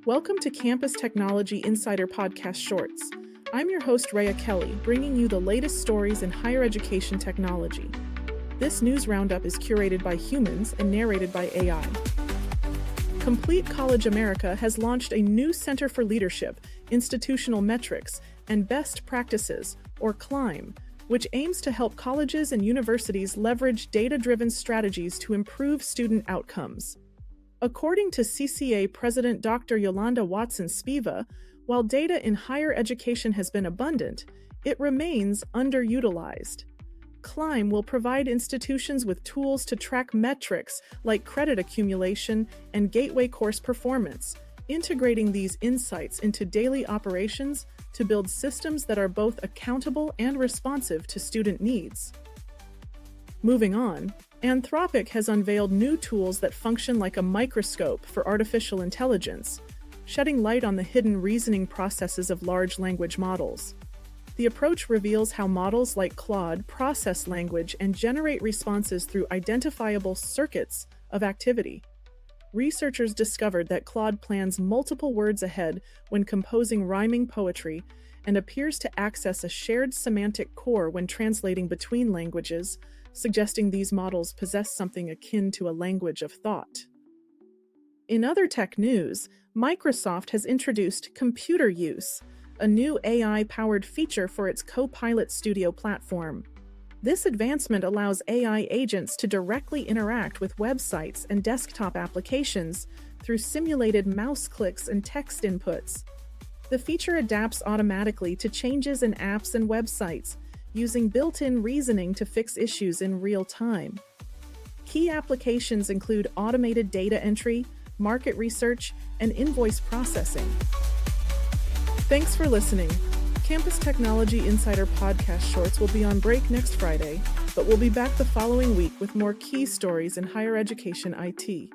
Welcome to Campus Technology Insider Podcast Shorts. I'm your host, Rhea Kelly, bringing you the latest stories in higher education technology. This news roundup is curated by humans and narrated by AI. Complete College America has launched a new Center for Leadership, Institutional Metrics, and Best Practices, or CLIMB, which aims to help colleges and universities leverage data-driven strategies to improve student outcomes. According to CCA President Dr. Yolanda Watson-Spiva, while data in higher education has been abundant, it remains underutilized. CLIMB will provide institutions with tools to track metrics like credit accumulation and gateway course performance, integrating these insights into daily operations to build systems that are both accountable and responsive to student needs. Moving on, Anthropic has unveiled new tools that function like a microscope for artificial intelligence, shedding light on the hidden reasoning processes of large language models. The approach reveals how models like Claude process language and generate responses through identifiable circuits of activity. Researchers discovered that Claude plans multiple words ahead when composing rhyming poetry and appears to access a shared semantic core when translating between languages, suggesting these models possess something akin to a language of thought. In other tech news, Microsoft has introduced Computer Use, a new AI-powered feature for its Copilot Studio platform. This advancement allows AI agents to directly interact with websites and desktop applications through simulated mouse clicks and text inputs. The feature adapts automatically to changes in apps and websites, using built-in reasoning to fix issues in real time. Key applications include automated data entry, market research, and invoice processing. Thanks for listening. Campus Technology Insider Podcast Shorts will be on break next Friday, but we'll be back the following week with more key stories in higher education IT.